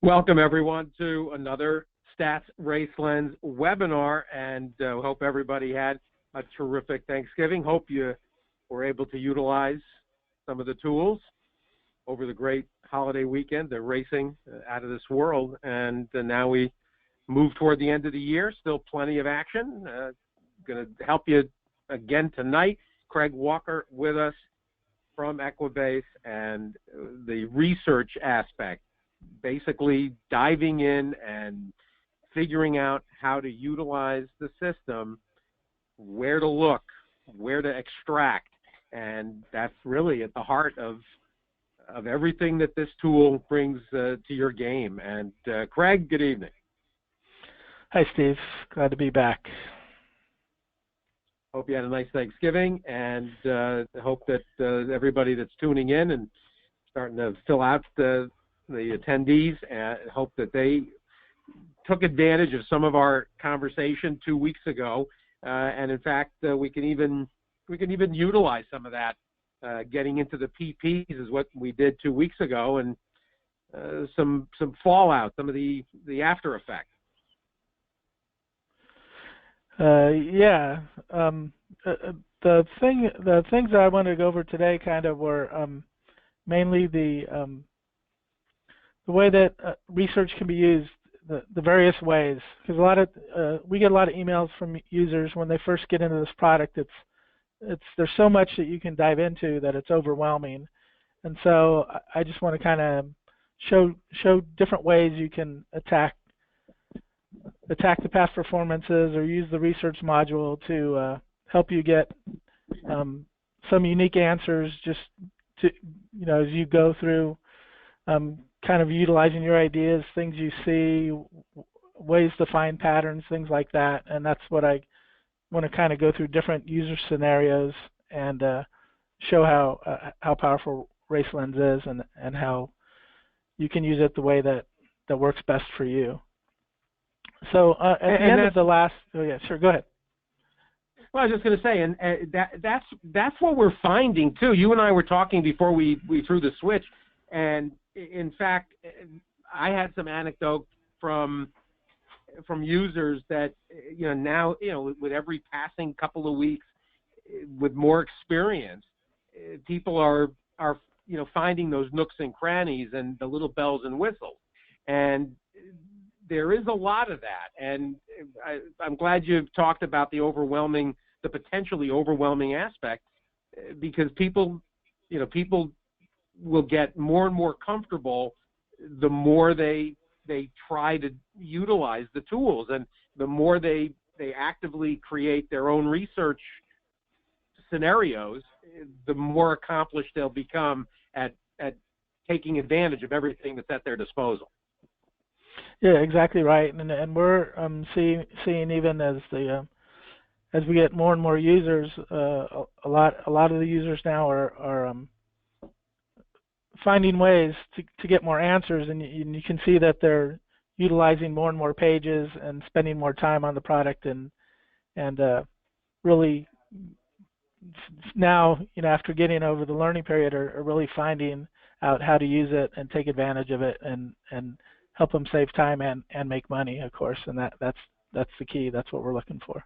Welcome, everyone, to another Stats Race Lens webinar, and hope everybody had a terrific Thanksgiving. Hope you were able to utilize some of the tools over the great holiday weekend. They're racing out of this world, and now we move toward the end of the year. Still plenty of action. Going to help you again tonight. Craig Walker with us from Equibase, and the research aspect, basically diving in and figuring out how to utilize the system, where to look, where to extract, and that's really at the heart of everything that this tool brings to your game. And Craig, good evening. Hi, Steve. Glad to be back. Hope you had a nice Thanksgiving, and hope that everybody that's tuning in and starting to fill out the attendees, hope that they took advantage of some of our conversation 2 weeks ago, and in fact we can even utilize some of that. Getting into the PPs is what we did 2 weeks ago, and some fallout, some of the after effects. The things that I wanted to go over today kind of were mainly the way that research can be used, the various ways. Because we get a lot of emails from users when they first get into this product. There's so much that you can dive into that it's overwhelming, and so I just want to kind of show different ways you can attack the past performances or use the research module to help you get some unique answers just to, as you go through kind of utilizing your ideas, things you see, ways to find patterns, things like that. And that's what I want to kind of go through different user scenarios and show how powerful RaceLens is and how you can use it the way that works best for you. So at the end of the last, oh yeah, sure, go ahead. Well, I was just going to say, and that's what we're finding too. You and I were talking before we threw the switch, and in fact, I had some anecdote from users that now with every passing couple of weeks, with more experience, people are finding those nooks and crannies and the little bells and whistles, and there is a lot of that, and I'm glad you've talked about the potentially overwhelming aspect, because people will get more and more comfortable the more they try to utilize the tools, and the more they actively create their own research scenarios, the more accomplished they'll become at taking advantage of everything that's at their disposal. Yeah, exactly right, and we're seeing even as we get more and more users, a lot of the users now are finding ways to get more answers, and you can see that they're utilizing more and more pages and spending more time on the product, and really now after getting over the learning period are really finding out how to use it and take advantage of it and help them save time and make money, of course, and that's the key. That's what we're looking for.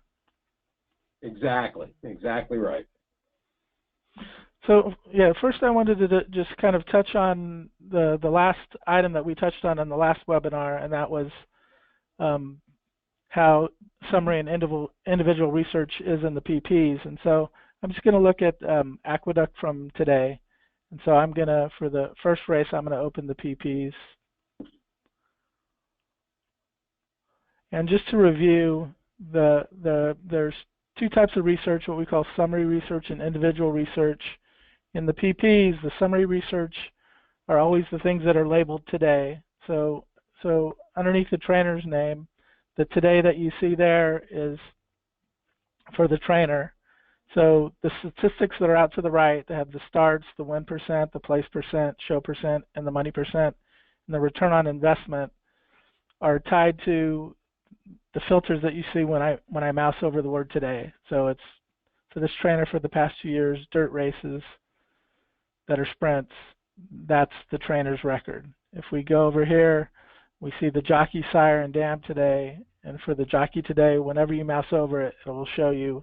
Exactly right. So yeah, first I wanted to just kind of touch on the last item that we touched on in the last webinar, and that was how summary and individual research is in the PPs. And so I'm just going to look at Aqueduct from today. And so I'm going to, for the first race, I'm going to open the PPs. And just to review, there's two types of research, what we call summary research and individual research. In the PPs, the summary research are always the things that are labeled today. So underneath the trainer's name, the today that you see there is for the trainer. So the statistics that are out to the right, they have the starts, the win percent, the place percent, show percent, and the money percent, and the return on investment are tied to the filters that you see when I mouse over the word today. So it's for this trainer for the past 2 years, dirt races that are sprints, that's the trainer's record. If we go over here, We see the jockey, sire, and dam today. And for the jockey today, whenever you mouse over it, it will show you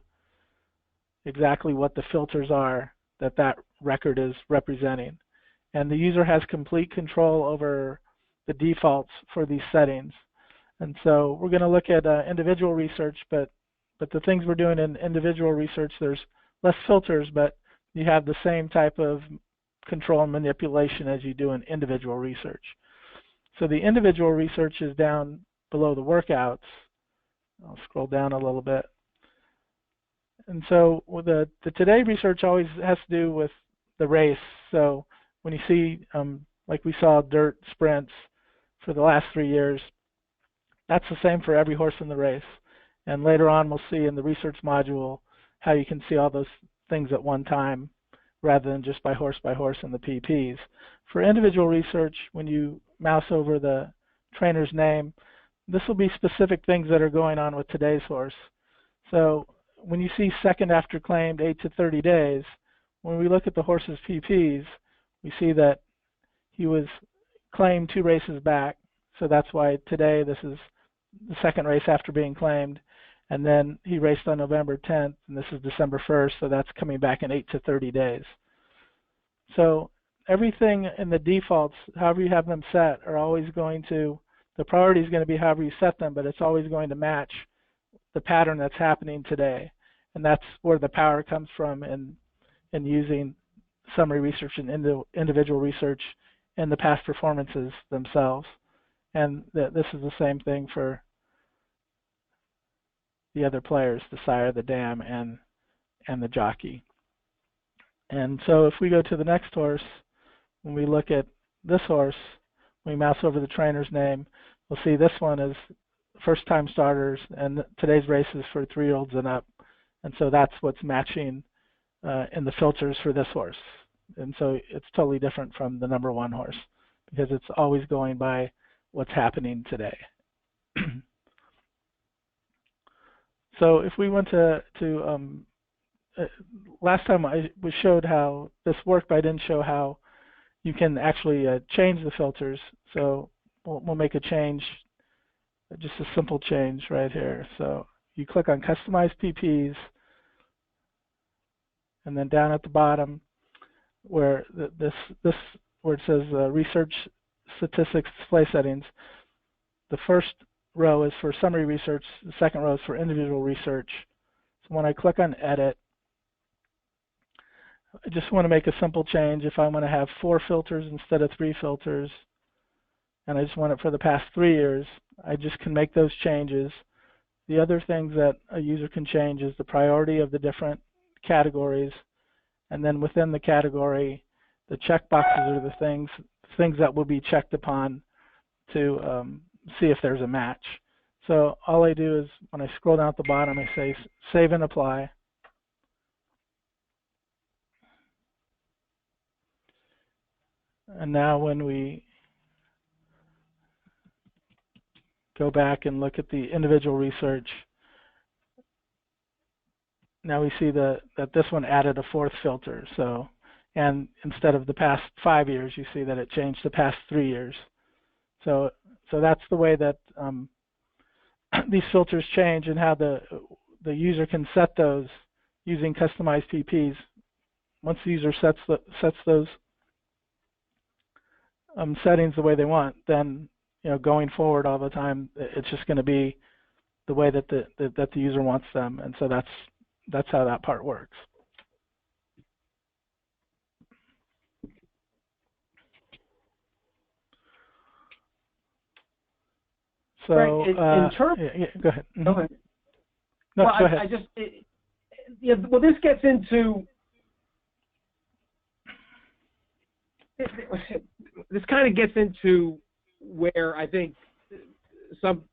exactly what the filters are that that record is representing. And the user has complete control over the defaults for these settings. And so we're going to look at individual research, but the things we're doing in individual research, there's less filters, but you have the same type of control and manipulation as you do in individual research. So the individual research is down below the workouts. I'll scroll down a little bit. And so the today research always has to do with the race. So when you see, like we saw, dirt sprints for the last 3 years, that's the same for every horse in the race. And later on, we'll see in the research module how you can see all those things at one time rather than just by horse in the PPs. For individual research, when you mouse over the trainer's name, this will be specific things that are going on with today's horse. So when you see second after claimed 8 to 30 days, when we look at the horse's PPs, we see that he was claimed 2 races back. So that's why today this is the second race after being claimed. And then he raced on November 10th, and this is December 1st, so that's coming back in 8 to 30 days. So everything in the defaults, however you have them set, are always going to, the priority is going to be however you set them, but it's always going to match the pattern that's happening today. And that's where the power comes from in using summary research and individual research in the past performances themselves. And this is the same thing for the other players, the sire, the dam, and the jockey. And so if we go to the next horse, when we look at this horse, we mouse over the trainer's name, we'll see this one is first-time starters, and today's race is for 3-year-olds and up. And so that's what's matching in the filters for this horse. And so it's totally different from the number 1 horse because it's always going by what's happening today. So if we went to last time I showed how this worked, but I didn't show how you can actually change the filters. So we'll make a change, just a simple change right here. So you click on Customize PPs, and then down at the bottom where where it says Research Statistics Display Settings, the first row is for summary research, the second row is for individual research. So when I click on Edit, I just want to make a simple change. If I want to have 4 filters instead of 3 filters, and I just want it for the past 3 years, I just can make those changes. The other things that a user can change is the priority of the different categories, and then within the category, the checkboxes are the things that will be checked upon to see if there's a match. So all I do is when I scroll down at the bottom, I say Save and Apply. And now when we go back and look at the individual research, now we see that this one added a 4th filter. So, and instead of the past 5 years, you see that it changed the past 3 years. So that's the way that these filters change and how the user can set those using customized PPs. Once the user sets those settings the way they want, then going forward all the time, it's just going to be the way that the user wants them, and so that's how that part works. So in terms, go ahead. Go ahead. No, well, go ahead. I just well, this gets into this kind of gets into where I think some,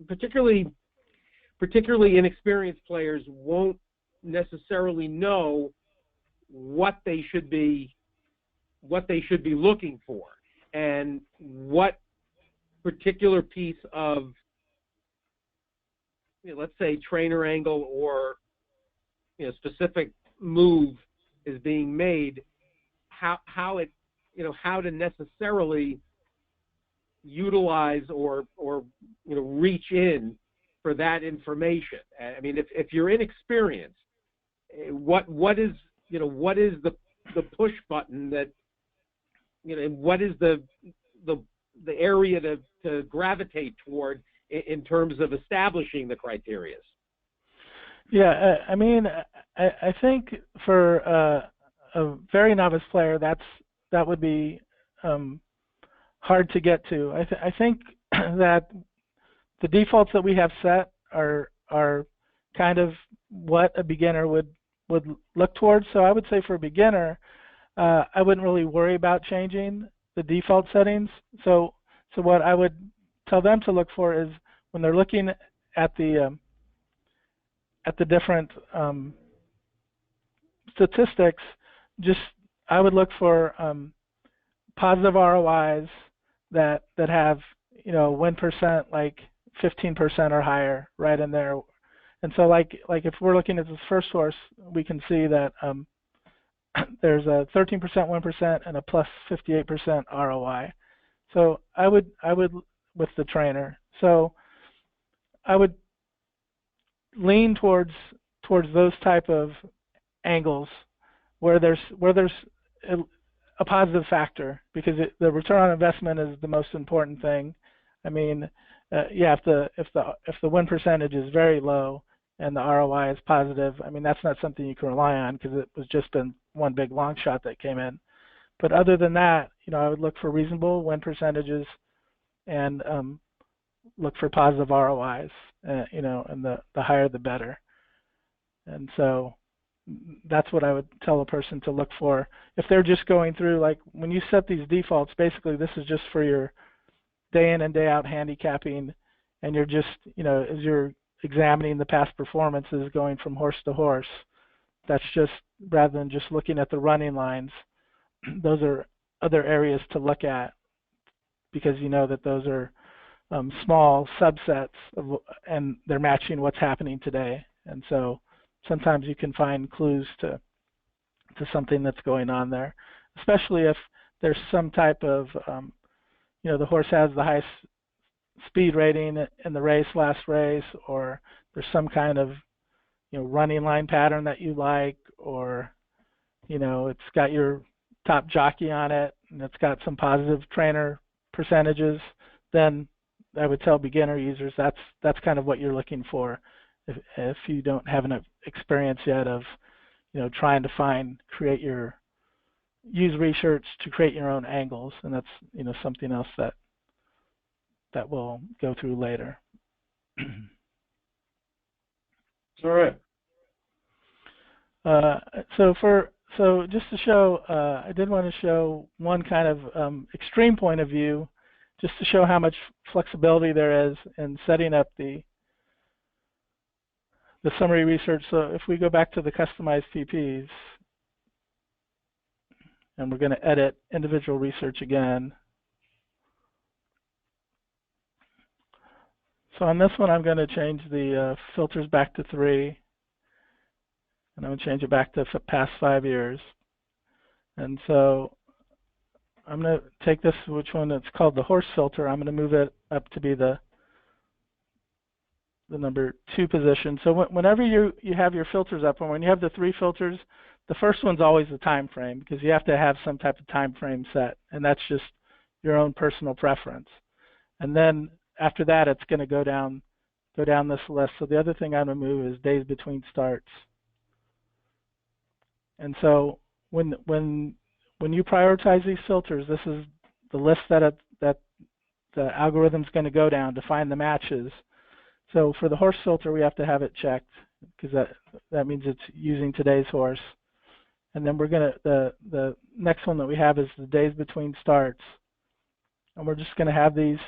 particularly inexperienced players won't necessarily know what they should be looking for, and what particular piece of, let's say, trainer angle or specific move is being made, how to necessarily utilize or reach in for that information? I mean, if you're inexperienced, what is the push button that what is the area to gravitate toward in terms of establishing the criteria? Yeah, I mean, I think for a very novice player, that would be hard to get to. I think that the defaults that we have set are kind of what a beginner would look towards. So I would say for a beginner, I wouldn't really worry about changing the default settings. So what I would tell them to look for is when they're looking at the different statistics, I would look for positive ROIs that have win percent like 15% or higher right in there. And so like if we're looking at this first source, we can see that there's a 13% win percent and a plus 58% ROI. So I would with the trainer. So I would lean towards those type of angles where there's a positive factor, because the return on investment is the most important thing. I mean, if the win percentage is very low and the ROI is positive, I mean, that's not something you can rely on because it was just been one big long shot that came in. But other than that, I would look for reasonable win percentages and look for positive ROIs, and the higher the better. And so that's what I would tell a person to look for. If they're just going through, like when you set these defaults, basically this is just for your day in and day out handicapping, and you're just, as you're examining the past performances going from horse to horse, that's just, rather than just looking at the running lines, those are other areas to look at, because that those are small subsets and they're matching what's happening today. And so sometimes you can find clues to something that's going on there, especially if there's some type of, the horse has the highest speed rating in the last race, or there's some kind of, running line pattern that you like, or, it's got your top jockey on it and it's got some positive trainer percentages, then I would tell beginner users that's kind of what you're looking for if you don't have enough experience yet of trying to use research to create your own angles, and that's something else that we'll go through later. All right. So just to show, I did want to show one kind of extreme point of view, just to show how much flexibility there is in setting up the summary research. So if we go back to the customized TPs, and we're going to edit individual research again. So on this one, I'm going to change the filters back to 3. And I'm going to change it back to past 5 years. And so I'm going to take this, which one it's called the horse filter. I'm going to move it up to be the number 2 position. So whenever you have your filters up, and when you have the 3 filters, the first one's always the time frame, because you have to have some type of time frame set, and that's just your own personal preference. And then after that, it's going to go down this list. So the other thing I'm going to move is days between starts. And so when you prioritize these filters, this is the list that the algorithm's going to go down to find the matches. So for the horse filter, we have to have it checked, because that means it's using today's horse. And then we're going to, the next one that we have is the days between starts. And we're just going to have these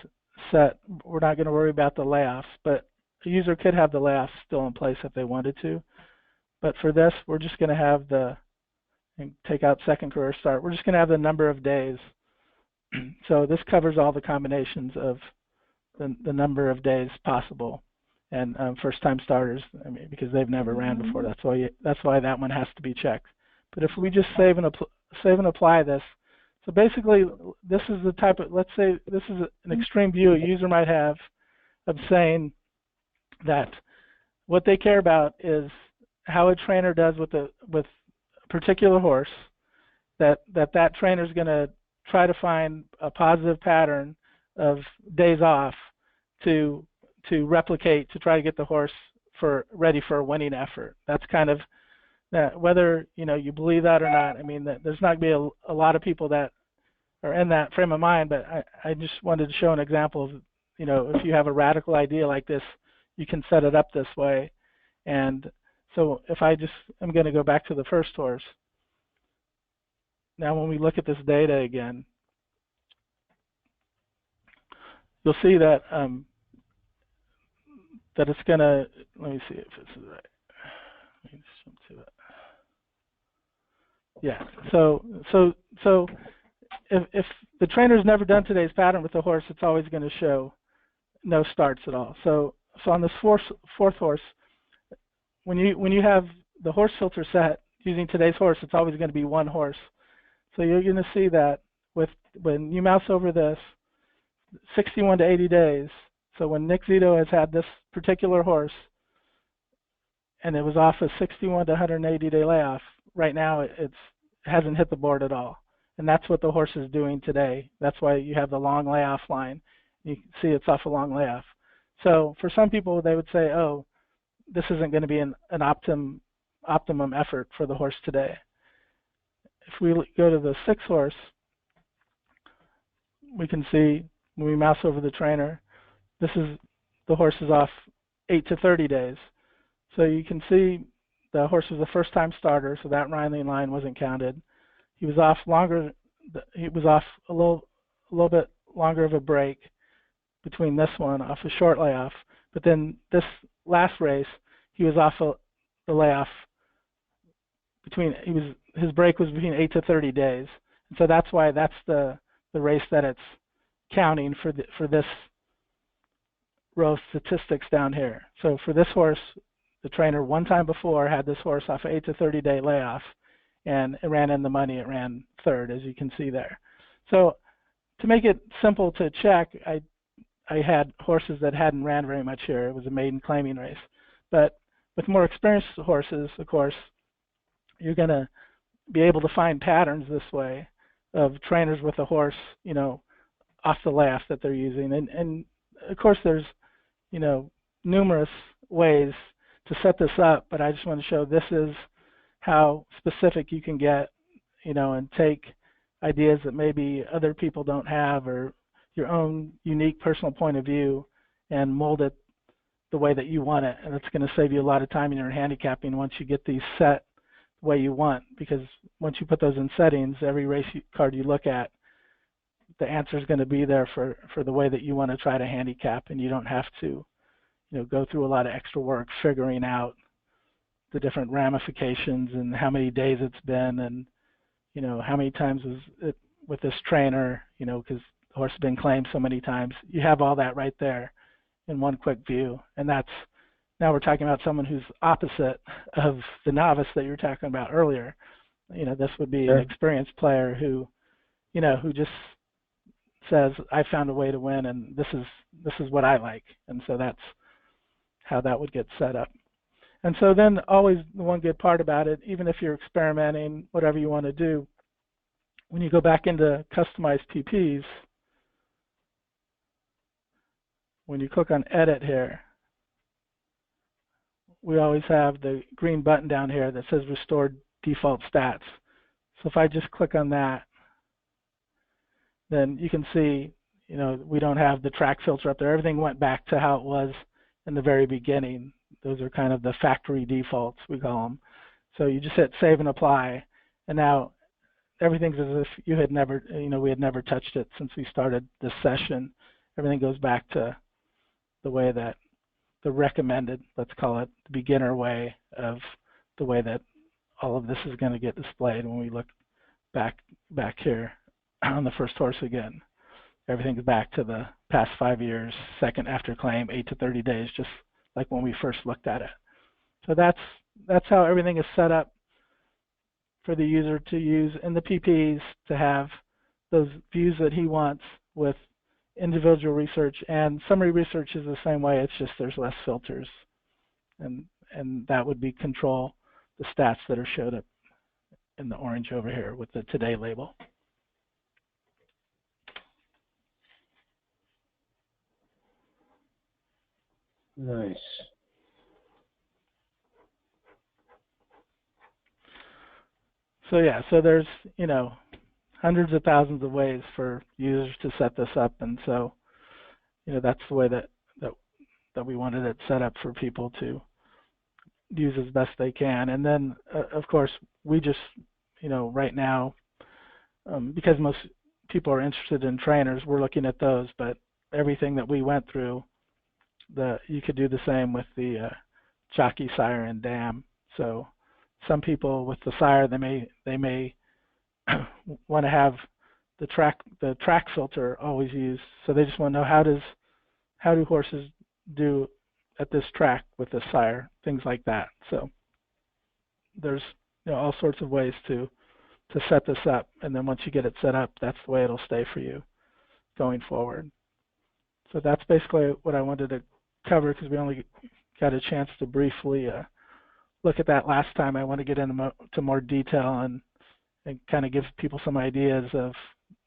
set. We're not going to worry about the layoffs, but the user could have the layoffs still in place if they wanted to. But for this, we're just going to have and take out second career start. We're just going to have the number of days. So this covers all the combinations of the number of days possible. And first-time starters, I mean, because they've never ran before. That's why that one has to be checked. But if we just save and apply this, So basically, this is the type of, let's say this is an extreme view a user might have of saying that what they care about is how a trainer does with a particular horse, that trainer is going to try to find a positive pattern of days off to replicate, to try to get the horse ready for a winning effort. That's kind of that, whether you believe that or not. I mean, there's not going to be a lot of people that are in that frame of mind, but I just wanted to show an example of, if you have a radical idea like this, you can set it up this way. And so if I'm going to go back to the first horse. Now when we look at this data again, you'll see that that it's going to, let me see if this is right. Let me just jump to it. Yeah, so if the trainer's never done today's pattern with the horse, it's always going to show no starts at all. So on this fourth horse, when you have the horse filter set using today's horse, it's always going to be one horse. So you're going to see that when you mouse over this, 61 to 80 days. So when Nick Zito has had this particular horse, and it was off a 61 to 180 day layoff, right now it hasn't hit the board at all. And that's what the horse is doing today. That's why you have the long layoff line. You can see it's off a long layoff. So for some people, they would say, oh, this isn't going to be an optimum effort for the horse today. If we go to the sixth horse, we can see when we mouse over the trainer, the horse is off 8 to 30 days. So you can see the horse was a first-time starter, so that Rhineland line wasn't counted. He was off longer. He was off a little bit longer of a break between this one, off a short layoff. But then this last race, he was off the layoff his break was between 8 to 30 days. And so that's why that's the race that it's counting for this row of statistics down here. So for this horse, the trainer one time before had this horse off an 8 to 30 day layoff, and it ran in the money. It ran third, as you can see there. So to make it simple to check, I had horses that hadn't ran very much here. It was a maiden claiming race. But with more experienced horses, of course, you're going to be able to find patterns this way of trainers with a horse, off the layoff that they're using. And of course, there's, numerous ways to set this up, but I just want to show this is how specific you can get, and take ideas that maybe other people don't have, or your own unique personal point of view, and mold it the way that you want it. And it's going to save you a lot of time in your handicapping once you get these set the way you want, because once you put those in settings, every race card you look at, the answer is going to be there for the way that you want to try to handicap, and you don't have to go through a lot of extra work figuring out the different ramifications and how many days it's been, and how many times was it with this trainer, because the horse has been claimed so many times. You have all that right there in one quick view. And now we're talking about someone who's opposite of the novice that you were talking about earlier. This would be an experienced player who just says, I found a way to win, and this is what I like. And so that's how that would get set up. And so then always the one good part about it, even if you're experimenting, whatever you want to do, when you go back into customized PPs, when you click on edit here, we always have the green button down here that says restore default stats. So if I just click on that, then you can see, we don't have the track filter up there. Everything went back to how it was in the very beginning. Those are kind of the factory defaults, we call them. So you just hit save and apply, and now everything's as if you had never, we had never touched it since we started this session. Everything goes back to the way that the recommended, let's call it the beginner way of the way that all of this is going to get displayed when we look back here on the first horse again. Everything's back to the past 5 years, second after claim, 8 to 30 days, just like when we first looked at it. So that's how everything is set up for the user to use in the PPs, to have those views that he wants with individual research, and summary research is the same way. It's just there's less filters, and that would be control the stats that are showed up in the orange over here with the today label. Nice. So yeah, so there's, hundreds of thousands of ways for users to set this up, and so, that's the way that we wanted it set up for people to use as best they can. And then, of course, we just, right now, because most people are interested in trainers, we're looking at those, but everything that we went through, you could do the same with the jockey, sire, and dam. So some people with the sire, they may want to have the track filter always used. So they just want to know how do horses do at this track with the sire, things like that. So there's all sorts of ways to set this up, and then once you get it set up, that's the way it'll stay for you going forward. So that's basically what I wanted to cover, because we only got a chance to briefly look at that last time. I want to get into more detail and kind of give people some ideas of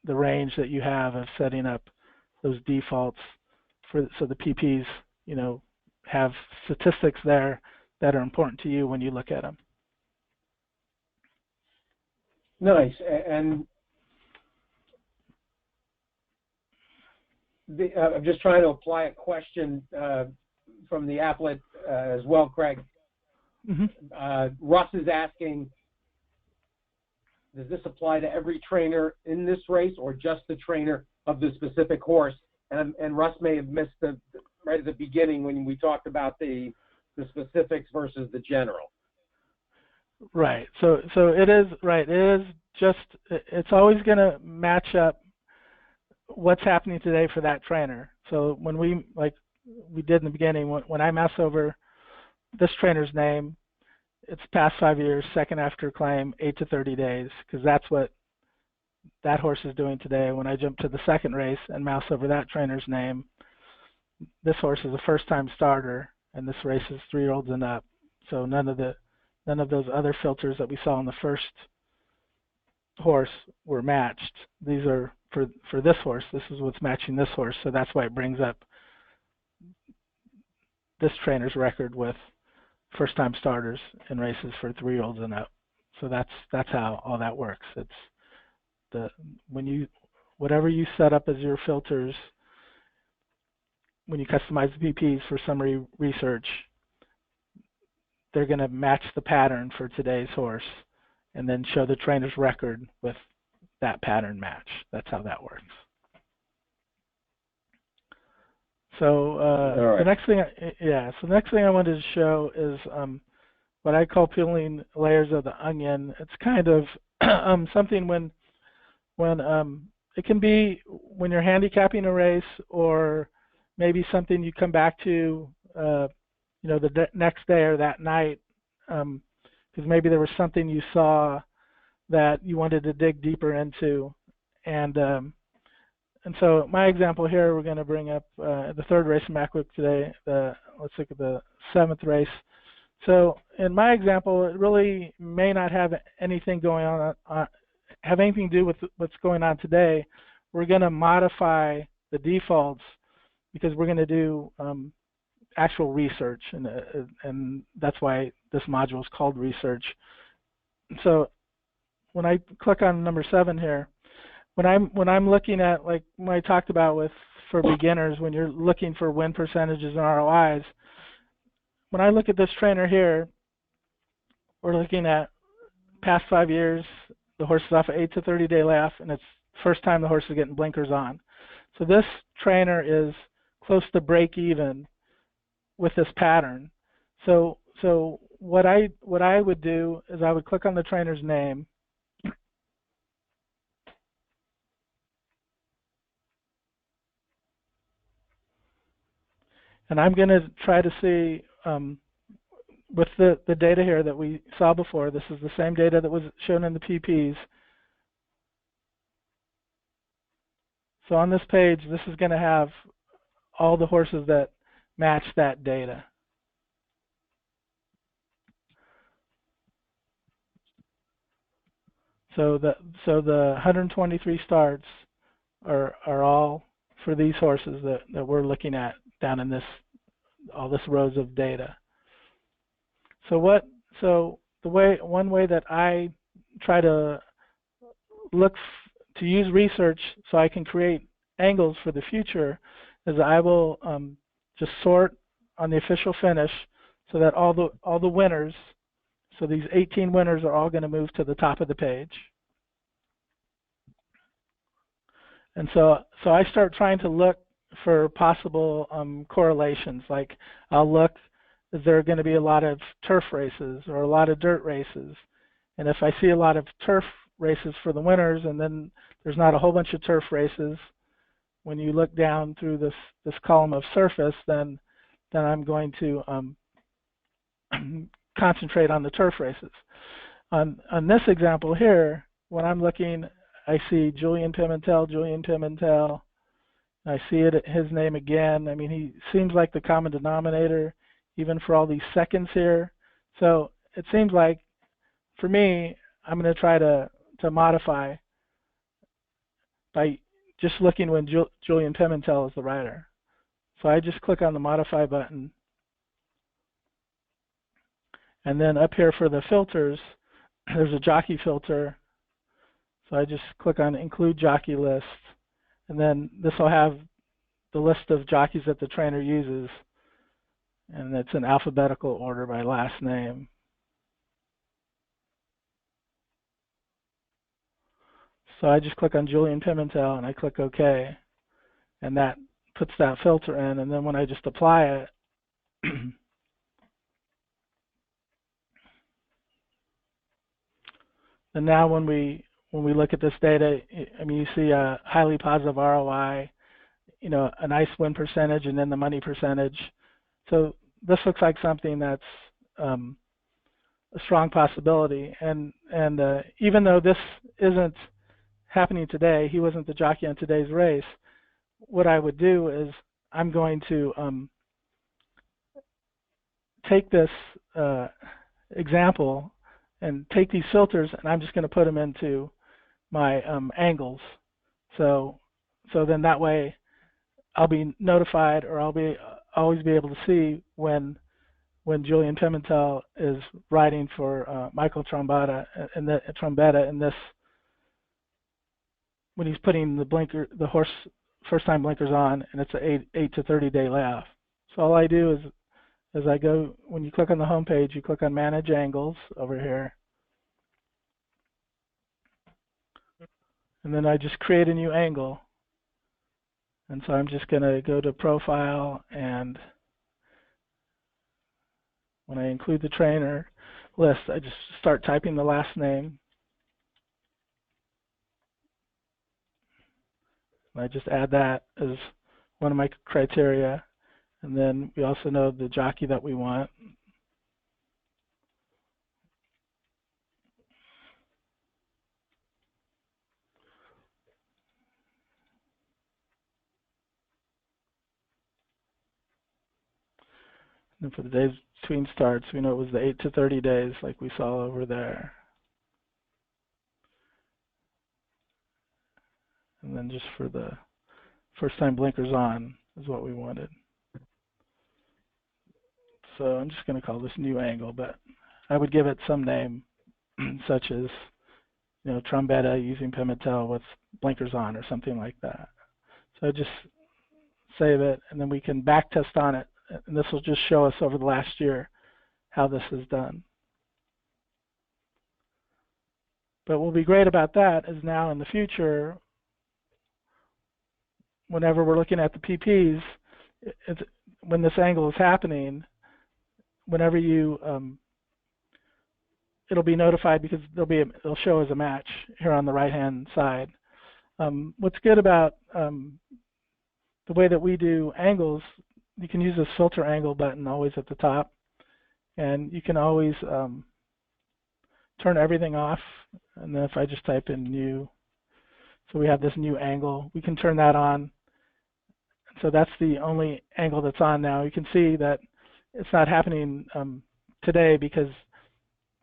the range that you have of setting up those defaults so the PPs, have statistics there that are important to you when you look at them. Nice. And I'm just trying to apply a question from the applet as well, Craig. Mm-hmm. Russ is asking, does this apply to every trainer in this race or just the trainer of the specific horse? And Russ may have missed right at the beginning when we talked about the specifics versus the general. Right. So it is right. It is just, it's always going to match up what's happening today for that trainer. So when we did in the beginning, when I mouse over this trainer's name, it's past 5 years, second after claim, 8 to 30 days, because that's what that horse is doing today. When I jump to the second race and mouse over that trainer's name, this horse is a first-time starter, and this race is 3-year-olds and up. So none of those other filters that we saw in the first horse were matched. These are for this horse. This is what's matching this horse. So that's why it brings up this trainer's record with first-time starters in races for 3-year-olds and up. So that's how all that works. It's whatever you set up as your filters when you customize the PPs for summary research, they're going to match the pattern for today's horse and then show the trainer's record with that pattern match. That's how that works. So right. the next thing I wanted to show is what I call peeling layers of the onion. It's kind of something when it can be when you're handicapping a race, or maybe something you come back to the next day or that night, because maybe there was something you saw that you wanted to dig deeper into, and so my example here, we're going to bring up the third race in MacWook today. Let's look at the 7th race. So in my example, it really may not have anything going on, have anything to do with what's going on today. We're going to modify the defaults because we're going to do actual research, and that's why this module is called research. So when I click on number 7 here, when I'm looking at, like when I talked about for beginners, when you're looking for win percentages and ROIs, when I look at this trainer here, we're looking at past 5 years, the horse is off an 8 to 30 day layoff, and it's the first time the horse is getting blinkers on. So this trainer is close to break even with this pattern. So what I would do is I would click on the trainer's name, and I'm going to try to see with the data here that we saw before. This is the same data that was shown in the PPs. So on this page, this is going to have all the horses that match that data. So the 123 starts are all for these horses that we're looking at down in all this rows of data. So one way that I try to look to use research so I can create angles for the future is I will just sort on the official finish so that all the winners, so these 18 winners are all going to move to the top of the page. And so I start trying to look for possible correlations. Like I'll look, is there going to be a lot of turf races or a lot of dirt races? And if I see a lot of turf races for the winners and then there's not a whole bunch of turf races, when you look down through this column of surface, then I'm going to concentrate on the turf races. On this example here, when I'm looking, I see Julian Pimentel. I see his name again. I mean, he seems like the common denominator, even for all these seconds here. So it seems like, for me, I'm going to try to modify by just looking when Julian Pimentel is the rider. So I just click on the Modify button. And then up here for the filters, there's a jockey filter. So I just click on Include Jockey List. And then this will have the list of jockeys that the trainer uses. And it's in alphabetical order by last name. So I just click on Julian Pimentel and I click OK. And that puts that filter in. And then when I just apply it, and now when we look at this data, I mean, you see a highly positive ROI, you know, a nice win percentage, and then the money percentage. So this looks like something that's a strong possibility. And even though this isn't happening today, he wasn't the jockey on today's race, what I would do is I'm going to take this example and take these filters, and I'm just going to put them into my angles. So then that way I'll be notified, or I'll always be able to see when Julian Pimentel is riding for Michael Trombetta in this, when he's putting the horse first time blinkers on, and it's an 8 to 30 day layoff. So all I do is I go, when you click on the home page, you click on Manage Angles over here. And then I just create a new angle. And so I'm just going to go to Profile, and when I include the trainer list, I just start typing the last name. And I just add that as one of my criteria. And then we also know the jockey that we want. And for the days between starts, we know it was the 8 to 30 days like we saw over there. And then just for the first time blinkers on is what we wanted. So I'm just going to call this new angle, but I would give it some name such as, you know, Trombetta using Pimentel with blinkers on or something like that. So I just save it, and then we can back test on it. And this will just show us over the last year how this is done. But what will be great about that is now in the future, whenever we're looking at the PPs, when this angle is happening, whenever you, it'll be notified because it'll show as a match here on the right-hand side. What's good about the way that we do angles, you can use this filter angle button always at the top, and you can always turn everything off. And then if I just type in new So we have this new angle. We can turn that on. So that's the only angle that's on now. You can see that it's not happening today because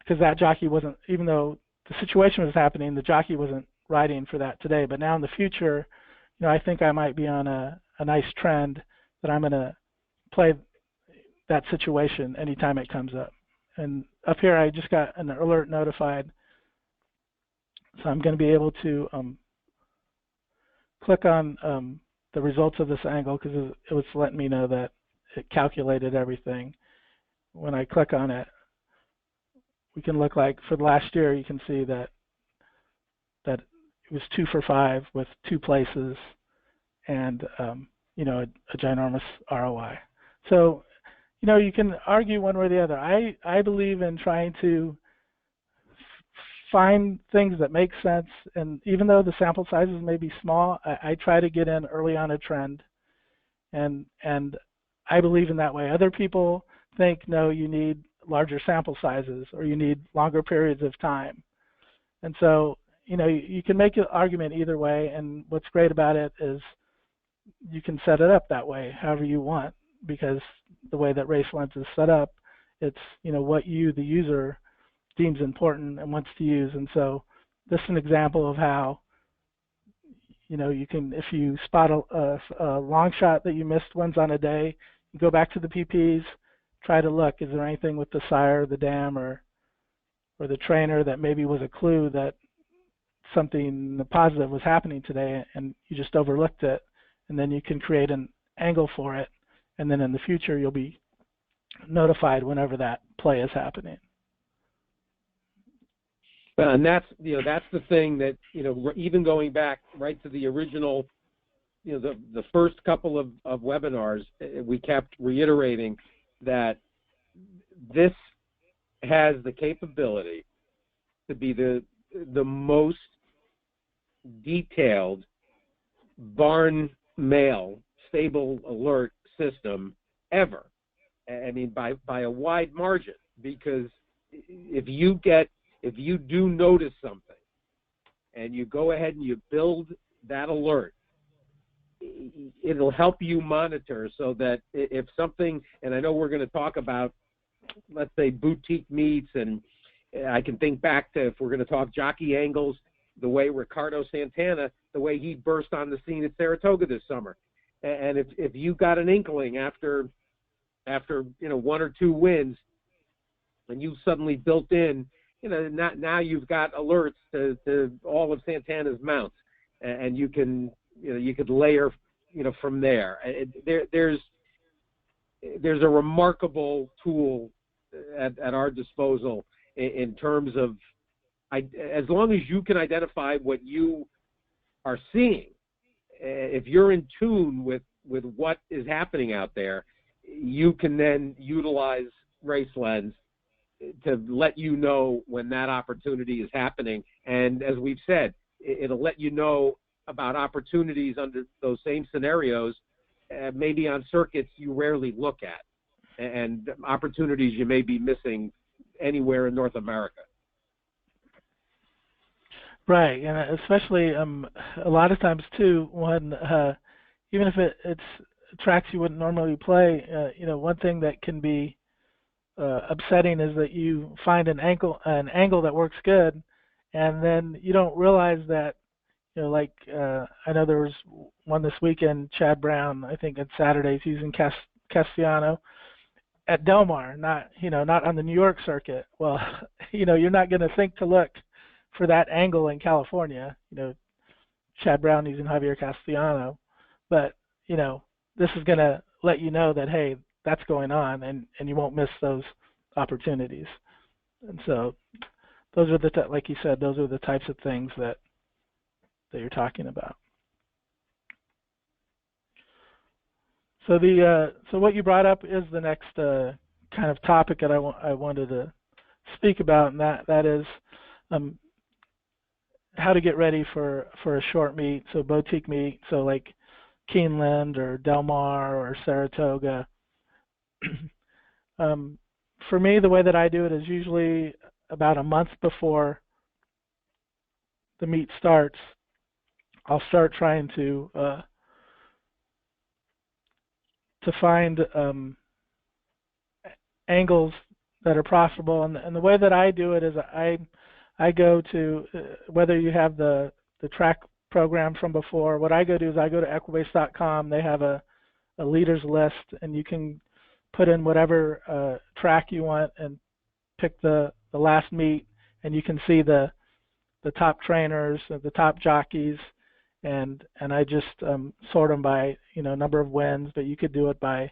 that jockey wasn't, even though the situation was happening, the jockey wasn't riding for that today. But now in the future, I think I might be on a nice trend that I'm going to play that situation anytime it comes up. And up here, I just got an alert notified. So I'm going to be able to click on the results of this angle because it was letting me know that it calculated everything. When I click on it, we can look like for the last year, you can see that it was 2 for 5 with 2 places and a ginormous ROI. So, you can argue one way or the other. I believe in trying to find things that make sense, and even though the sample sizes may be small, I try to get in early on a trend, and I believe in that way. Other people think, no, you need larger sample sizes or you need longer periods of time. And so, you can make an argument either way, and what's great about it is you can set it up that way, however you want, because the way that RaceLens is set up, it's, what you, the user, deems important and wants to use. And so this is an example of how, you can, if you spot a long shot that you missed once on a day, you go back to the PPs, try to look, is there anything with the sire, the dam, or the trainer that maybe was a clue that something positive was happening today and you just overlooked it, and then you can create an angle for it, and then in the future you'll be notified whenever that play is happening. And that's the thing that, even going back right to the original, the first couple of webinars, we kept reiterating that this has the capability to be the most detailed barn mail stable alert system ever. I mean, by a wide margin, because if you do notice something and you go ahead and you build that alert, it'll help you monitor so that if something, and I know we're going to talk about, let's say, boutique meets, and I can think back to, if we're going to talk jockey angles, the way Ricardo Santana, the way he burst on the scene at Saratoga this summer. And if you got an inkling after 1 or 2 wins, and you suddenly built in, now you've got alerts to all of Santana's mounts, and you can, you could layer, from there. There's a remarkable tool at our disposal in terms of, as long as you can identify what you are seeing, if you're in tune with what is happening out there, you can then utilize RaceLens to let you know when that opportunity is happening. And as we've said, it'll let you know about opportunities under those same scenarios, maybe on circuits you rarely look at, and opportunities you may be missing anywhere in North America. Right, and especially a lot of times too, when even if it's tracks you wouldn't normally play, one thing that can be upsetting is that you find an angle that works good, and then you don't realize that, I know there was one this weekend, Chad Brown, I think on Saturdays, using Castellano at Del Mar, not on the New York circuit. Well, you're not going to think to look for that angle in California, Chad Brown using Javier Castellano, but, this is going to let you know that, hey, that's going on, and you won't miss those opportunities. And so those are like you said, those are the types of things that you're talking about. So so what you brought up is the next kind of topic that I wanted to speak about, and that is how to get ready for a short meet, so boutique meet, so like Keeneland or Del Mar or Saratoga. For me, the way that I do it is usually about a month before the meet starts. I'll start trying to find angles that are profitable. And the way that I do it is I go to whether you have the track program from before. What I go to is I go to equibase.com. They have a leaders list, and you can put in whatever track you want and pick the last meet, and you can see the top trainers, the top jockeys, and I just sort them by number of wins, but you could do it by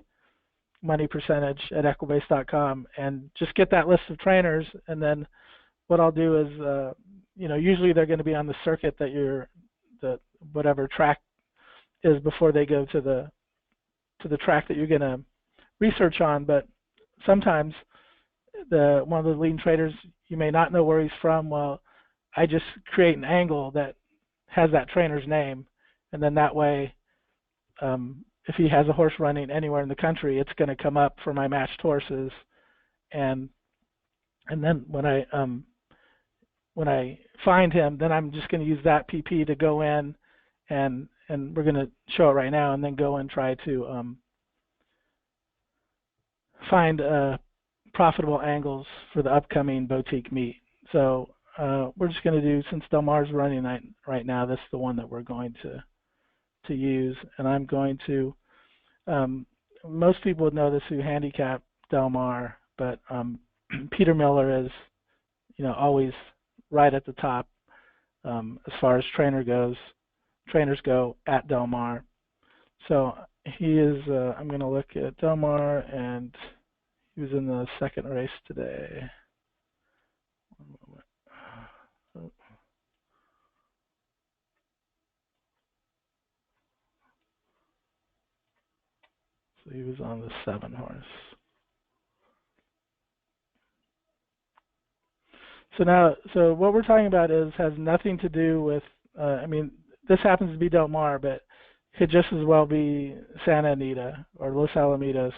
money percentage at equibase.com, and just get that list of trainers. And then what I'll do is usually they're going to be on the circuit that the whatever track is before they go to the track that you're going to research on. But sometimes one of the leading traders, you may not know where he's from. Well, I just create an angle that has that trainer's name, and then that way if he has a horse running anywhere in the country, it's going to come up for my matched horses. And then when I find him, then I'm just going to use that PP to go in, and we're going to show it right now, and then go and try to find profitable angles for the upcoming boutique meet. So we're just going to do, since Del Mar's running right now, this is the one that we're going to use. And I'm going to, most people would know this who handicap Del Mar, but Peter Miller is, always right at the top as far as trainers go at Del Mar. So he is, I'm going to look at Del Mar, and he was in the second race today. One moment. So he was on the 7 horse. So what we're talking about has nothing to do with, this happens to be Del Mar, but it could just as well be Santa Anita or Los Alamitos,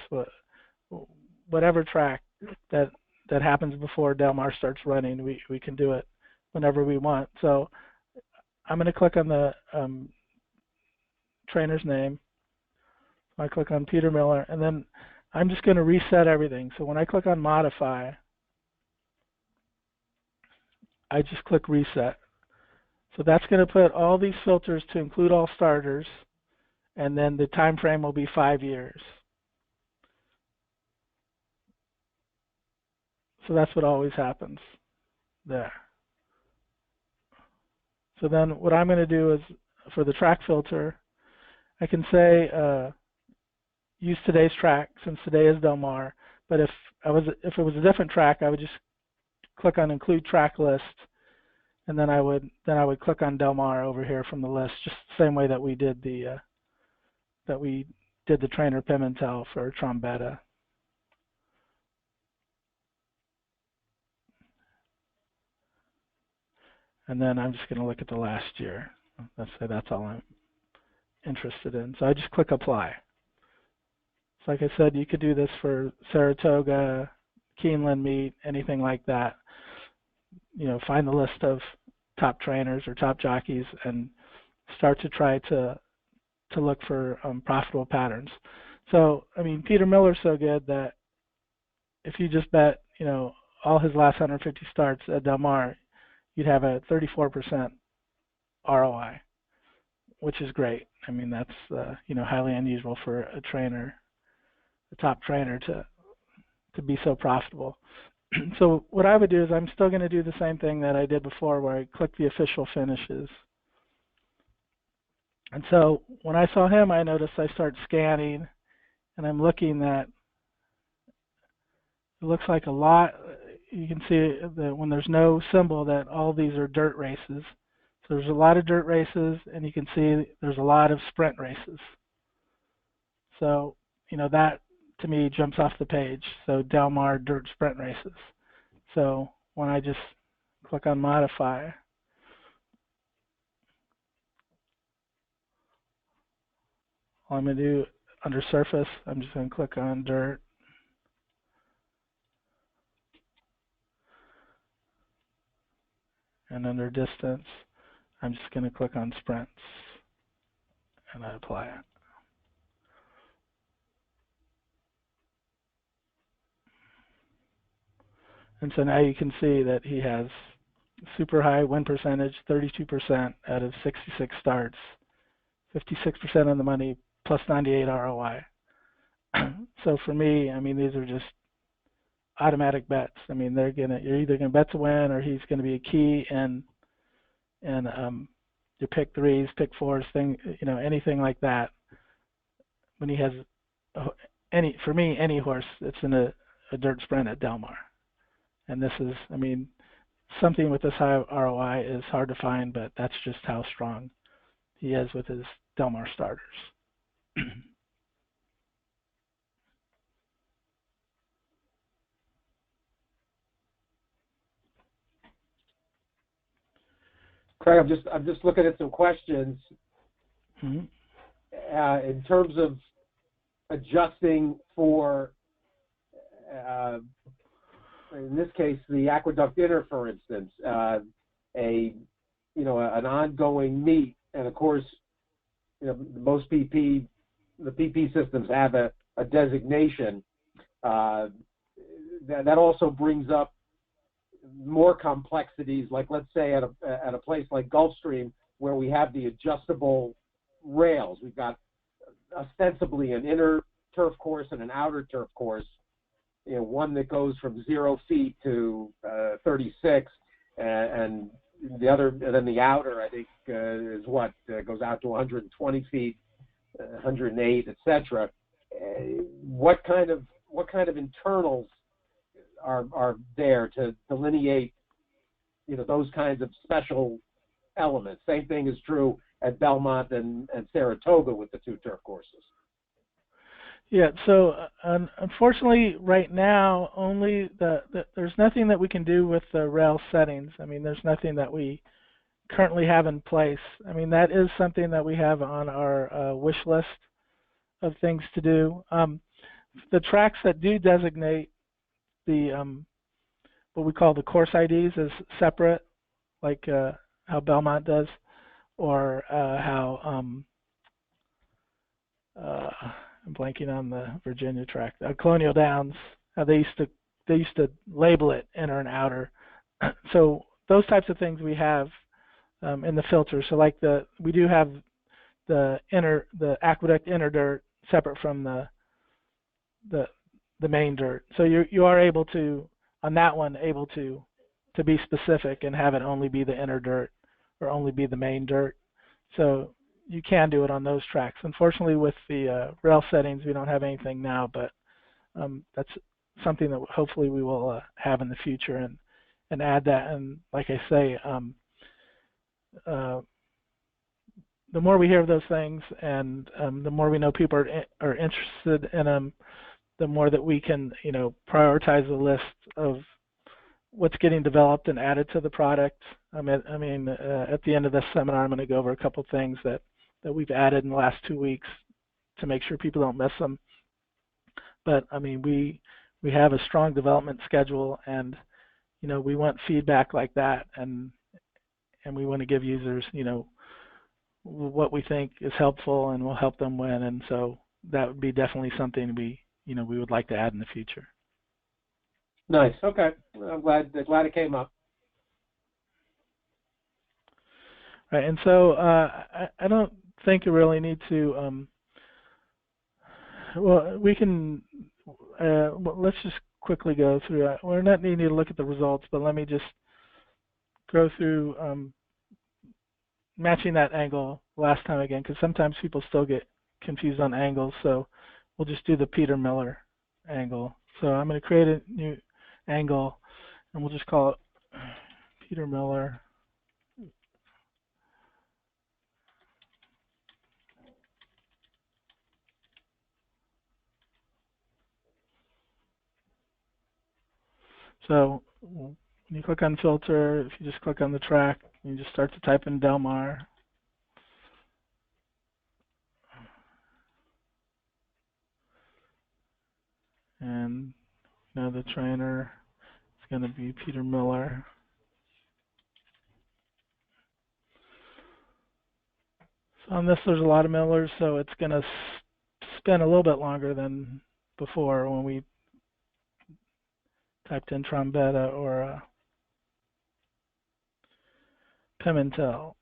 whatever track that happens before Del Mar starts running. We can do it whenever we want. So I'm going to click on the trainer's name. I click on Peter Miller, and then I'm just going to reset everything. So when I click on modify, I just click reset. So that's going to put all these filters to include all starters, and then the time frame will be 5 years. So that's what always happens there. So then what I'm going to do is, for the track filter, I can say use today's track, since today is Del Mar. But if it was a different track, I would just click on include track list, and then I would click on Del Mar over here from the list, just the same way that we did the trainer Pimentel for Trombetta. And then I'm just going to look at the last year. That's all I'm interested in. So I just click apply. So like I said, you could do this for Saratoga, Keeneland meet, anything like that. Find the list of top trainers or top jockeys and start to try to look for profitable patterns. So, Peter Miller's so good that if you just bet, all his last 150 starts at Del Mar, you'd have a 34% ROI, which is great. That's highly unusual for a trainer, a top trainer, to be so profitable. So what I would do is I'm still going to do the same thing that I did before, where I click the official finishes. And so when I saw him, I noticed I start scanning, and I'm looking at, it looks like a lot. You can see that when there's no symbol, that all these are dirt races. So there's a lot of dirt races, and you can see there's a lot of sprint races. So, that to me jumps off the page. So Del Mar dirt sprint races. So when I just click on modify, all I'm going to do under surface, I'm just going to click on dirt. And under distance, I'm just going to click on sprints and I apply it. And so now you can see that he has super high win percentage, 32% out of 66 starts, 56% on the money, plus 98 ROI. So for me, I mean, these are just automatic bets. I mean, you're either gonna bet to win, or he's gonna be a key in your pick threes, pick fours, anything like that. When he has any horse that's in a dirt sprint at Del Mar, and this is, I mean, something with this high ROI is hard to find, but that's just how strong he is with his Del Mar starters. Craig, I'm just looking at some questions. Mm-hmm. In terms of adjusting for, in this case, the aqueduct inner, for instance, an ongoing meet, and of course, most the PP systems have a designation. That also brings up more complexities, like let's say at a place like Gulfstream, where we have the adjustable rails. We've got ostensibly an inner turf course and an outer turf course. One that goes from 0 feet to 36, and the other, and then the outer, I think, is goes out to 120 feet, 108, etc. What kind of internals are there to delineate, those kinds of special elements? Same thing is true at Belmont and Saratoga with the two turf courses. Yeah, so unfortunately, right now, only there's nothing that we can do with the rail settings. I mean, there's nothing that we currently have in place. I mean, that is something that we have on our wish list of things to do. The tracks that do designate the what we call the course IDs as separate, like how Belmont does, or how I'm blanking on the Virginia track, Colonial Downs, how they used to label it inner and outer. So those types of things we have in the filter. So like we do have the aqueduct inner dirt separate from the main dirt. So you are able to, on that one, able to be specific and have it only be the inner dirt or only be the main dirt. So you can do it on those tracks. Unfortunately, with the rail settings, we don't have anything now, but that's something that hopefully we will have in the future and add that. And like I say, the more we hear of those things, and the more we know people are interested in them, the more that we can, prioritize the list of what's getting developed and added to the product. At the end of this seminar, I'm going to go over a couple of things that we've added in the last 2 weeks to make sure people don't miss them. But I mean, we have a strong development schedule, and we want feedback like that, and we want to give users, what we think is helpful and will help them win. And so that would be definitely something we would like to add in the future. Nice. Okay. I'm glad it came up. Right. And so I don't think you really need to. We can. Let's just quickly go through. We're not needing to look at the results, but let me just go through matching that angle last time again, because sometimes people still get confused on angles. So we'll just do the Peter Miller angle. So I'm going to create a new angle, and we'll just call it Peter Miller. So when you click on filter, if you just click on the track, you just start to type in Del Mar. And now the trainer is going to be Peter Miller. So on this, there's a lot of millers, so it's going to spin a little bit longer than before when we typed in trombetta or Pimentel.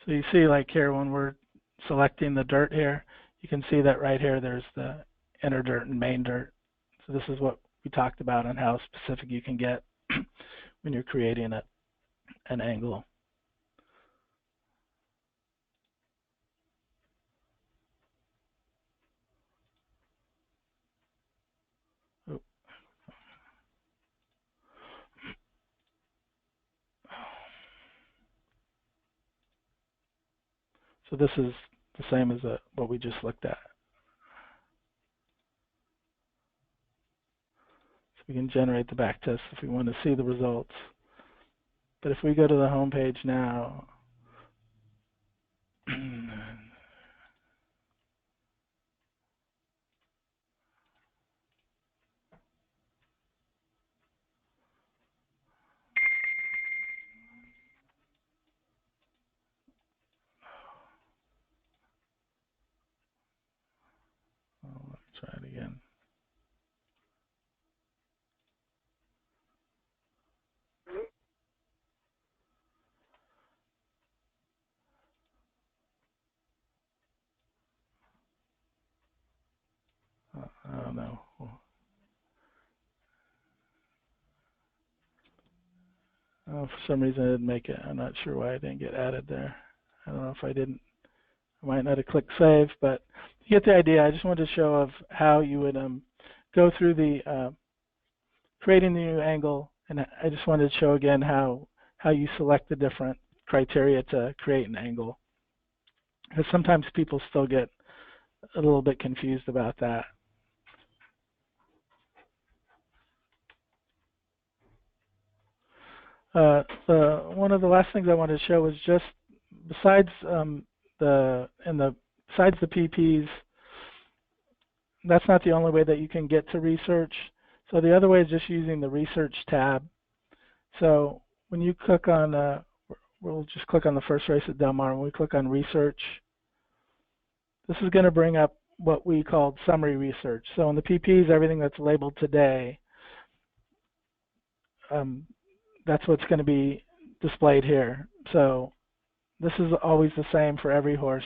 So you see, like here, when we're selecting the dirt here, you can see that right here there's the inner dirt and main dirt. So this is what we talked about on how specific you can get when you're creating an angle. Oop. So this is the same as what we just looked at. So we can generate the back test if we want to see the results. But if we go to the home page now, let's try it again. I don't know. Oh, for some reason I didn't make it. I'm not sure why I didn't get added there. I don't know if I didn't. I might not have clicked save, but you get the idea. I just wanted to show of how you would go through the creating the new angle, and I just wanted to show again how you select the different criteria to create an angle, because sometimes people still get a little bit confused about that. One of the last things I wanted to show was just besides besides the PPs, that's not the only way that you can get to research. So the other way is just using the research tab. So when you click on, we'll just click on the first race at Del Mar. When we click on research, this is going to bring up what we called summary research. So in the PPs, everything that's labeled today, that's what's going to be displayed here. So this is always the same for every horse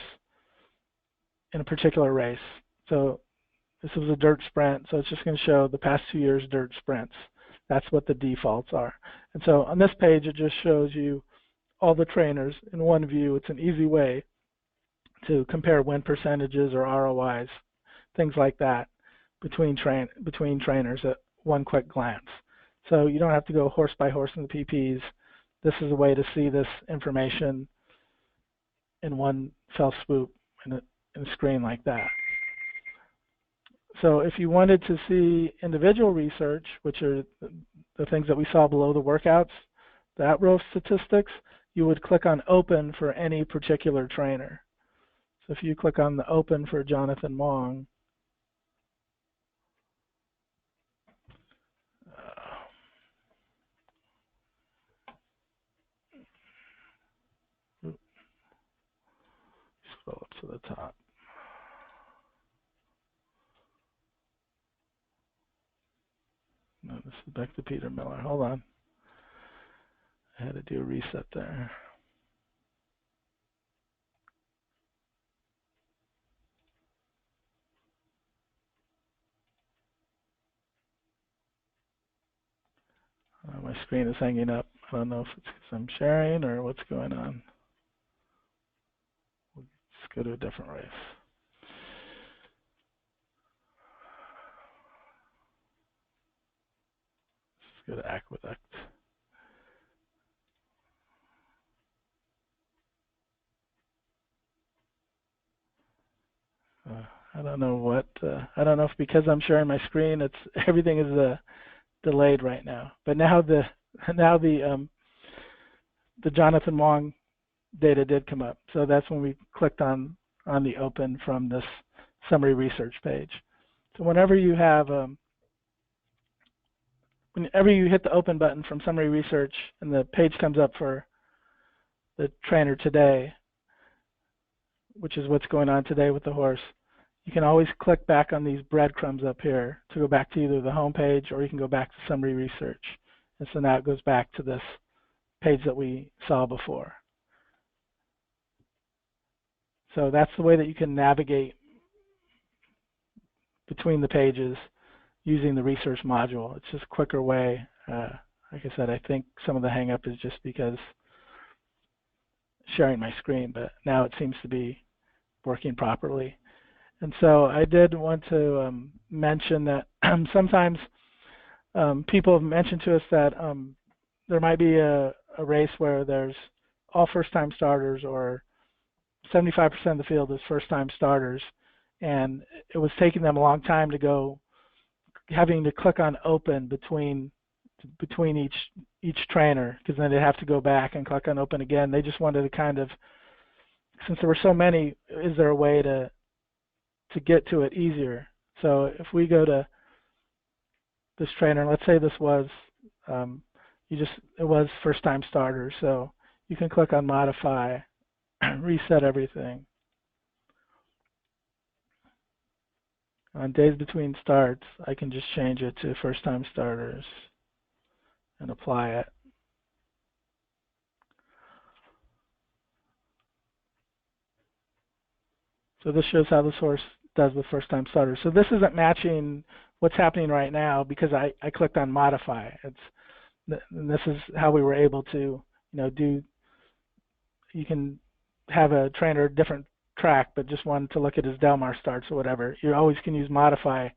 in a particular race. So this was a dirt sprint, so it's just going to show the past 2 years' dirt sprints. That's what the defaults are. And so on this page, it just shows you all the trainers in one view. It's an easy way to compare win percentages or ROIs, things like that, between trainers at one quick glance. So you don't have to go horse by horse in the PPs. This is a way to see this information in one fell swoop in a screen like that. So if you wanted to see individual research, which are the things that we saw below the workouts, that row of statistics, you would click on open for any particular trainer. So if you click on the open for Jonathan Wong, scroll up to the top. No, this is back to Peter Miller. Hold on. I had to do a reset there. My screen is hanging up. I don't know if it's because I'm sharing or what's going on. Let's go to a different race. Let's go to Aqueduct. I don't know what. I don't know if because I'm sharing my screen, it's everything is delayed right now. But now the Jonathan Wong data did come up. So that's when we clicked on the open from this summary research page. So whenever you hit the open button from summary research and the page comes up for the trainer today, which is what's going on today with the horse, you can always click back on these breadcrumbs up here to go back to either the home page or you can go back to summary research. And so now it goes back to this page that we saw before. So that's the way that you can navigate between the pages using the research module. It's just a quicker way. Like I said, I think some of the hang up is just because sharing my screen, but now it seems to be working properly. And so I did want to mention that sometimes people have mentioned to us that there might be a race where there's all first-time starters or 75% of the field is first-time starters, and it was taking them a long time to go, having to click on open between each trainer, because then they'd have to go back and click on open again. They just wanted to kind of, since there were so many, is there a way to get to it easier? So if we go to this trainer, let's say this was it was first-time starters, so you can click on modify, reset everything. On days between starts, I can just change it to first-time starters and apply it. So this shows how this horse does with first-time starters. So this isn't matching what's happening right now because I clicked on modify. And this is how we were able to, you can have a trainer different track, but just wanted to look at his Del Mar starts or whatever. You always can use modify.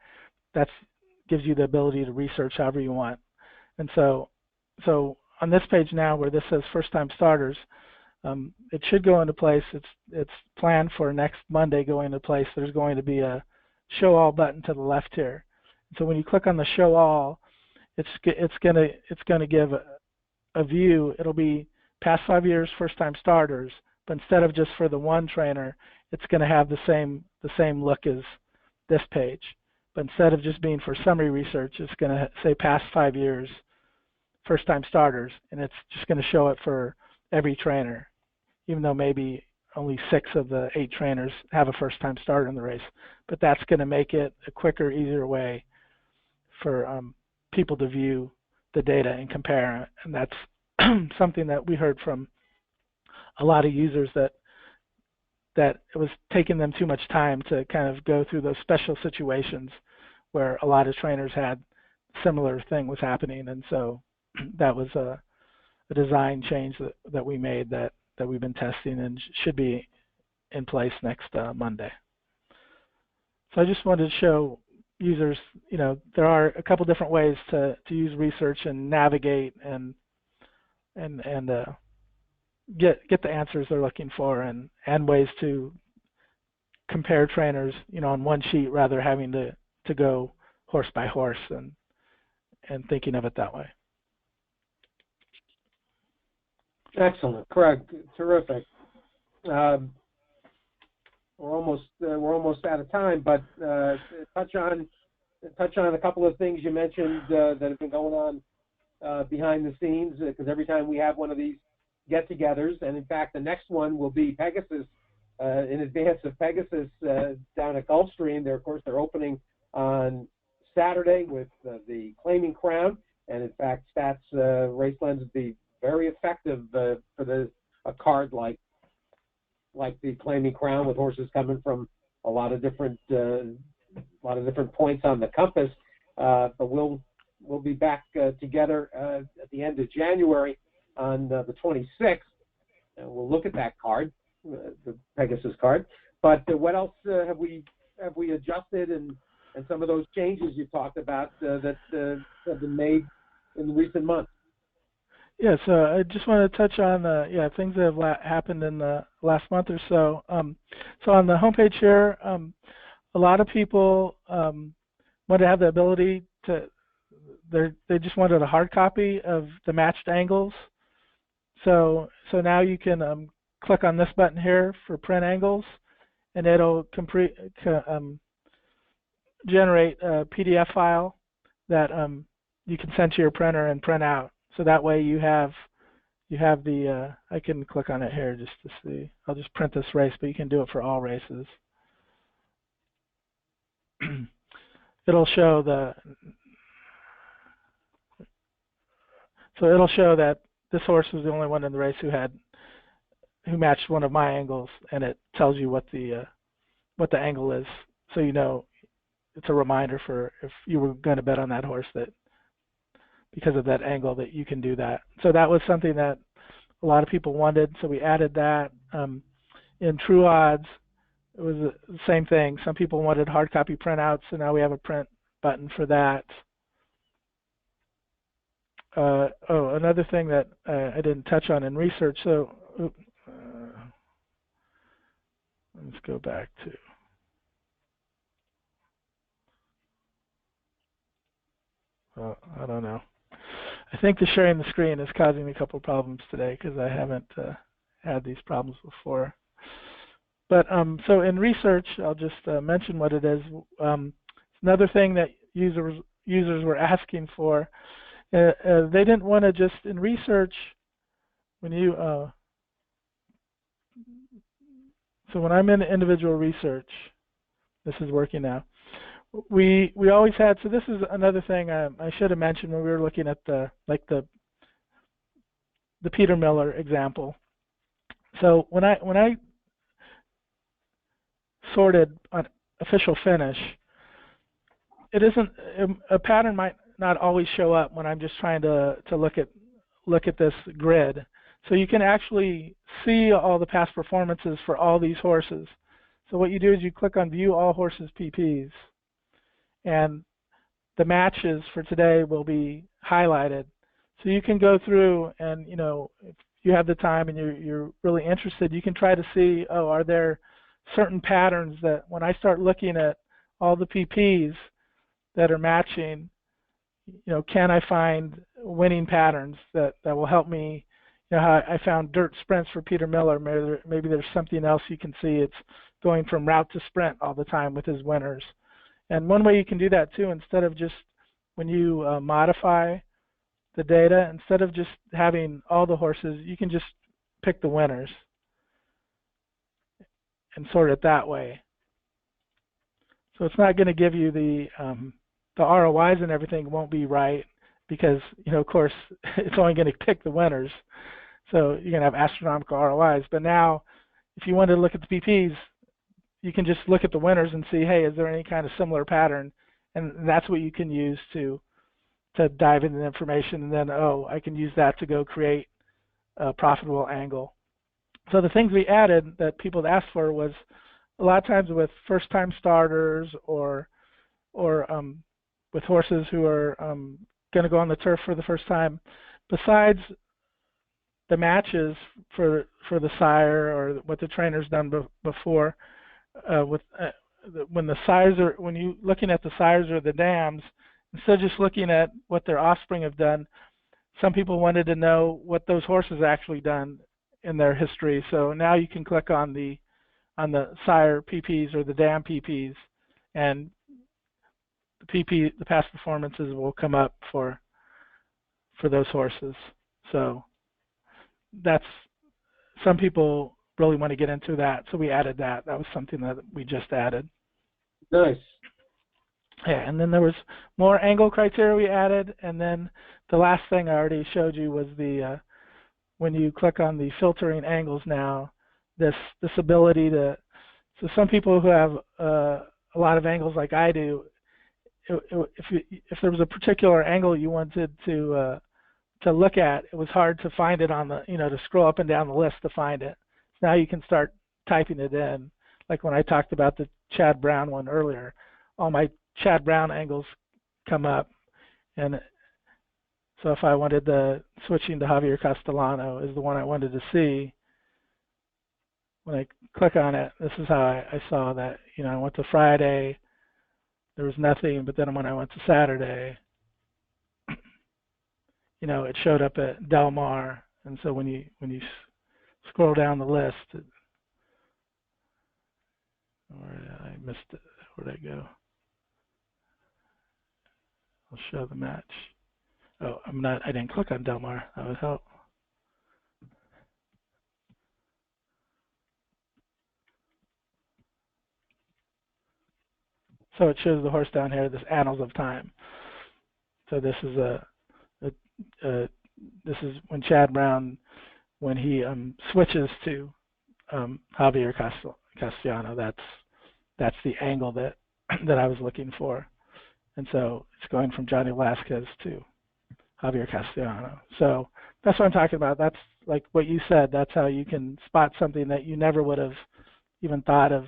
That gives you the ability to research however you want. And so on this page now where this says first-time starters, it should go into place. It's planned for next Monday going into place. There's going to be a show all button to the left here. So when you click on the show all, it's gonna give a view. It'll be past 5 years first-time starters, but instead of just for the one trainer, it's going to have the same look as this page. But instead of just being for summary research, it's going to say past 5 years first-time starters, and it's just going to show it for every trainer, even though maybe only 6 of the 8 trainers have a first-time starter in the race. But that's going to make it a quicker, easier way for people to view the data and compare. And that's something that we heard from a lot of users, that it was taking them too much time to kind of go through those special situations where a lot of trainers had similar thing was happening. And so that was a design change that we made that we've been testing and should be in place next Monday. So I just wanted to show users, there are a couple different ways to use research and navigate and get the answers they're looking for, and ways to compare trainers, on one sheet rather having to go horse by horse and thinking of it that way. Excellent, Craig. Terrific. We're almost out of time, but touch on a couple of things you mentioned that have been going on behind the scenes, because every time we have one of these get-togethers, and in fact the next one will be Pegasus, in advance of Pegasus down at Gulfstream. They're opening on Saturday with the Claiming Crown, and in fact Stats Race Lens would be very effective for a card like the Claiming Crown, with horses coming from a lot of different points on the compass. But we'll be back together at the end of January on the 26th, and we'll look at that card, the Pegasus card. But what else have we adjusted, and some of those changes you talked about that have been made in recent months? Yeah, so I just want to touch on things that have happened in the last month or so. So on the homepage here, a lot of people want to have the ability to. They just wanted a hard copy of the matched angles. So now you can click on this button here for print angles, and it'll generate a PDF file that you can send to your printer and print out. So that way you have the I can click on it here just to see. I'll just print this race, but you can do it for all races. It'll show it'll show that this horse was the only one in the race who matched one of my angles, and it tells you what the angle is, so you know it's a reminder for if you were going to bet on that horse that because of that angle that you can do that. So that was something that a lot of people wanted, so we added that. In True Odds, it was the same thing. Some people wanted hard copy printouts, so now we have a print button for that. Another thing that I didn't touch on in research, so let's go back to I don't know. I think the sharing the screen is causing me a couple of problems today because I haven't had these problems before. But so in research, I'll just mention what it is. Another thing that users were asking for, they didn't want to just in research when you so when I'm in individual research, this is working now. We always had, so this is another thing I should have mentioned when we were looking at the Peter Miller example. So when I sorted on official finish, it isn't a pattern might not always show up when I'm just trying to look at this grid. So you can actually see all the past performances for all these horses. So what you do is you click on View All Horses PPs, and the matches for today will be highlighted. So you can go through and, you know, if you have the time and you're really interested, you can try to see, oh, are there certain patterns that when I start looking at all the PPs that are matching, you know, can I find winning patterns that will help me? You know, how I found dirt sprints for Peter Miller. Maybe there's something else you can see. It's going from route to sprint all the time with his winners. And one way you can do that too, instead of just when you modify the data, instead of just having all the horses, you can just pick the winners and sort it that way. So it's not going to give you the ROIs and everything won't be right because, you know, of course, it's only going to pick the winners. So you're going to have astronomical ROIs. But now, if you want to look at the PPs, you can just look at the winners and see, hey, is there any kind of similar pattern? And that's what you can use to dive into the information. And then, oh, I can use that to go create a profitable angle. So the things we added that people had asked for was a lot of times with first-time starters or with horses who are going to go on the turf for the first time, besides the matches for the sire or what the trainer's done before, when the sires are, when you looking at the sires or the dams, instead of just looking at what their offspring have done, some people wanted to know what those horses actually done in their history. So now you can click on the sire PPs or the dam PPs, and the past performances will come up for those horses. So that's, some people really want to get into that, so we added that. That was something that we just added. Nice. Yeah, and then there was more angle criteria we added, and then the last thing I already showed you was the when you click on the filtering angles now, this ability to, so some people who have a lot of angles like I do, if there was a particular angle you wanted to look at, it was hard to find it on the, you know, to scroll up and down the list to find it. Now you can start typing it in. Like when I talked about the Chad Brown one earlier, all my Chad Brown angles come up. And so if I wanted, switching to Javier Castellano is the one I wanted to see, when I click on it, this is how I saw that. I went to Friday, there was nothing, but then when I went to Saturday, it showed up at Del Mar, and so when you scroll down the list, I missed it. Where'd I go? I'll show the match. Oh, I didn't click on Del Mar. That would help. So it shows the horse down here, this Annals of Time. So this is this is when Chad Brown, when he switches to Javier Castellano. That's the angle that I was looking for, and so it's going from Johnny Velasquez to Javier Castellano. So that's what I'm talking about. That's like what you said. That's how you can spot something that you never would have even thought of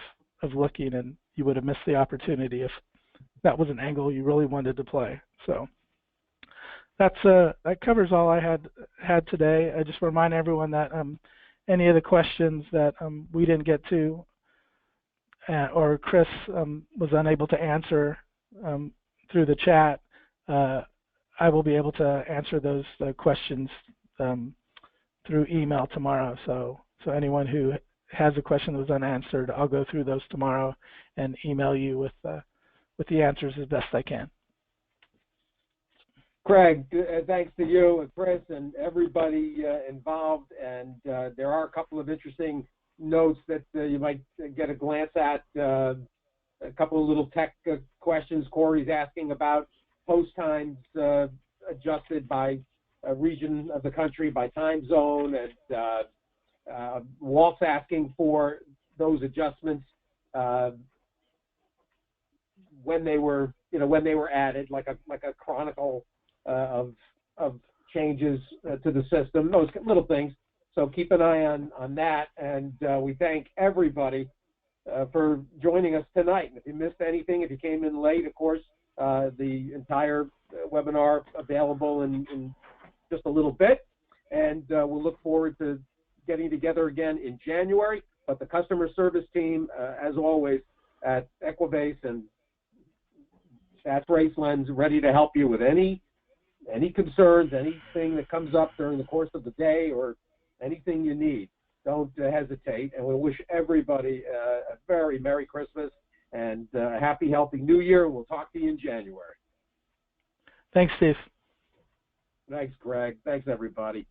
looking, and you would have missed the opportunity if that was an angle you really wanted to play. So that covers all I had today. I just remind everyone that any of the questions that we didn't get to or Chris was unable to answer through the chat, I will be able to answer those questions through email tomorrow. So anyone who has a question that was unanswered, I'll go through those tomorrow and email you with the answers as best I can. Craig, thanks to you and Chris and everybody involved. And there are a couple of interesting notes that you might get a glance at. A couple of little tech questions Corey's asking about post times adjusted by a region of the country, by time zone, and Walt's asking for those adjustments when they were added, like a chronicle of changes to the system, those little things. So keep an eye on that, and we thank everybody for joining us tonight. And if you missed anything, if you came in late, of course, the entire webinar available in just a little bit, and we'll look forward to getting together again in January. But the customer service team, as always, at Equibase and Stats Racelens, ready to help you with any concerns, anything that comes up during the course of the day, or anything you need. Don't hesitate, and we wish everybody a very Merry Christmas and a happy, healthy New Year. We'll talk to you in January. Thanks, Steve. Thanks, Greg. Thanks, everybody.